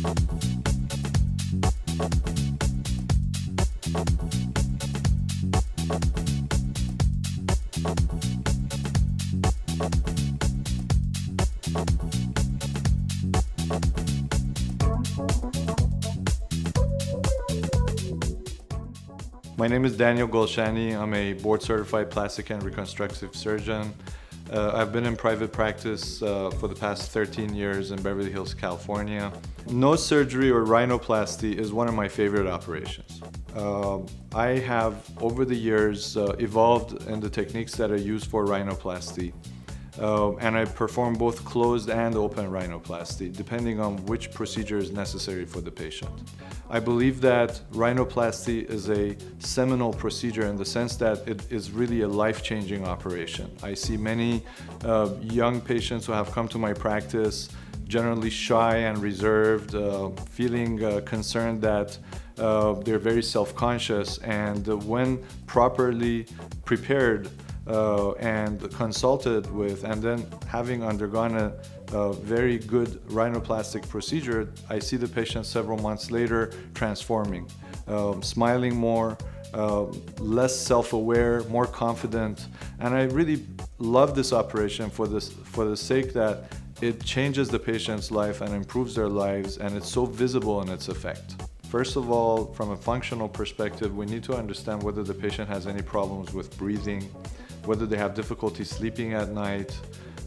My name is Daniel Golshani. I'm a board-certified plastic and reconstructive surgeon. I've been in private practice for the past 13 years in Beverly Hills, California. Nose surgery or rhinoplasty is one of my favorite operations. I have, over the years, evolved in the techniques that are used for rhinoplasty. And I perform both closed and open rhinoplasty, depending on which procedure is necessary for the patient. I believe that rhinoplasty is a seminal procedure in the sense that it is really a life-changing operation. I see many young patients who have come to my practice, generally shy and reserved, feeling concerned that they're very self-conscious, and when properly prepared and consulted with, and then having undergone a very good rhinoplastic procedure, I see the patient several months later transforming, smiling more, less self-aware, more confident. And I really love this operation for the sake that it changes the patient's life and improves their lives, and it's so visible in its effect. First of all, from a functional perspective, we need to understand whether the patient has any problems with breathing, whether they have difficulty sleeping at night,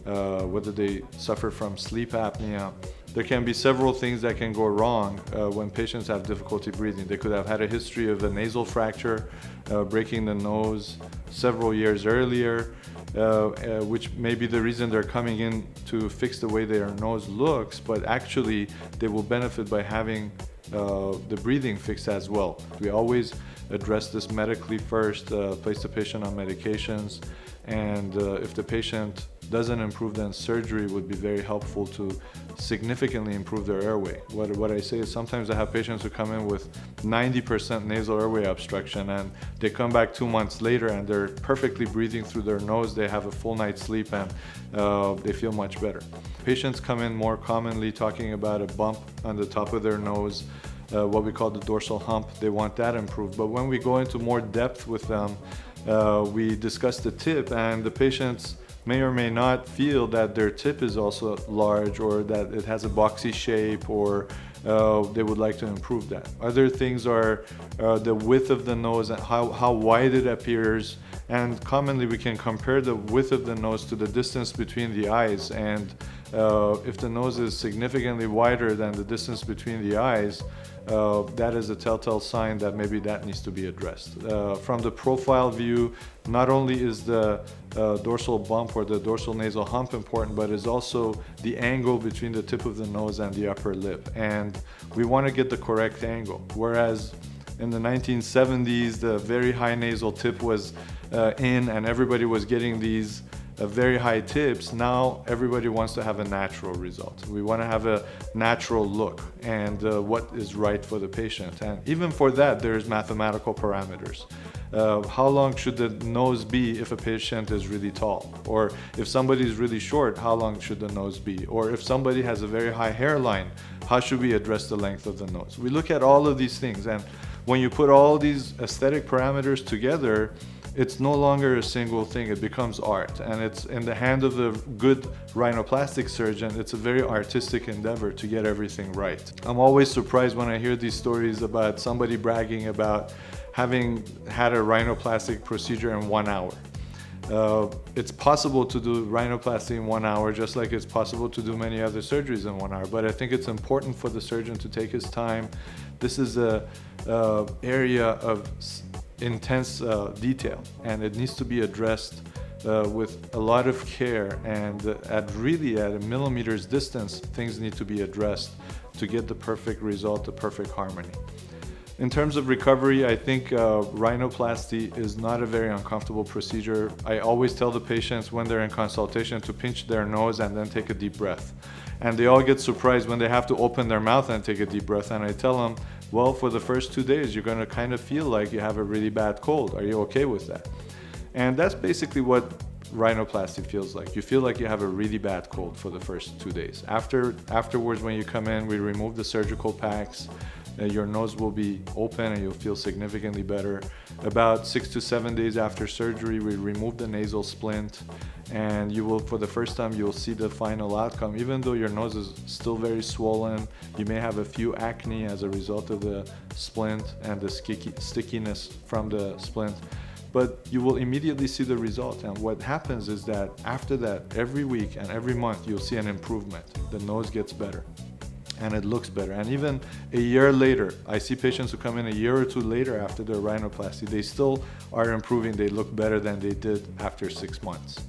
whether they suffer from sleep apnea. There can be several things that can go wrong when patients have difficulty breathing. They could have had a history of a nasal fracture, breaking the nose several years earlier, which may be the reason they're coming in to fix the way their nose looks, but actually they will benefit by having the breathing fixed as well. We always address this medically first, place the patient on medications, and if the patient doesn't improve, then surgery would be very helpful to significantly improve their airway. What I say is sometimes I have patients who come in with 90% nasal airway obstruction, and they come back 2 months later and they're perfectly breathing through their nose, they have a full night's sleep, and they feel much better. Patients come in more commonly talking about a bump on the top of their nose, what we call the dorsal hump. They want that improved. But when we go into more depth with them, we discuss the tip, and the patients may or may not feel that their tip is also large, or that it has a boxy shape, or they would like to improve that. Other things are the width of the nose and how wide it appears. And commonly we can compare the width of the nose to the distance between the eyes, and if the nose is significantly wider than the distance between the eyes, that is a telltale sign that maybe that needs to be addressed. From the profile view, not only is the dorsal bump or the dorsal nasal hump important, but is also the angle between the tip of the nose and the upper lip. And we want to get the correct angle. Whereas in the 1970s, the very high nasal tip was in, and everybody was getting these very high tips. Now everybody wants to have a natural result. We want to have a natural look and what is right for the patient. And even for that, there's mathematical parameters. How long should the nose be if a patient is really tall? Or if somebody is really short, how long should the nose be? Or if somebody has a very high hairline, how should we address the length of the nose? We look at all of these things, and when you put all these aesthetic parameters together, it's no longer a single thing, it becomes art. And it's in the hand of the good rhinoplastic surgeon, it's a very artistic endeavor to get everything right. I'm always surprised when I hear these stories about somebody bragging about having had a rhinoplastic procedure in 1 hour. It's possible to do rhinoplasty in 1 hour, just like it's possible to do many other surgeries in 1 hour. But I think it's important for the surgeon to take his time. This is a area of intense detail, and it needs to be addressed with a lot of care, and at a millimeter's distance, things need to be addressed to get the perfect result, the perfect harmony. In terms of recovery, I think rhinoplasty is not a very uncomfortable procedure. I always tell the patients when they're in consultation to pinch their nose and then take a deep breath. And they all get surprised when they have to open their mouth and take a deep breath. And I tell them, well, for the first 2 days, you're going to kind of feel like you have a really bad cold. Are you okay with that? And that's basically what rhinoplasty feels like. You feel like you have a really bad cold for the first 2 days. Afterwards, when you come in, we remove the surgical packs. Your nose will be open and you'll feel significantly better. About 6 to 7 days after surgery, we remove the nasal splint, and you will, for the first time, you'll see the final outcome. Even though your nose is still very swollen, you may have a few acne as a result of the splint and the stickiness from the splint, but you will immediately see the result. And what happens is that after that, every week and every month, you'll see an improvement. The nose gets better and it looks better. And even a year later, I see patients who come in a year or two later after their rhinoplasty, they still are improving. They look better than they did after 6 months.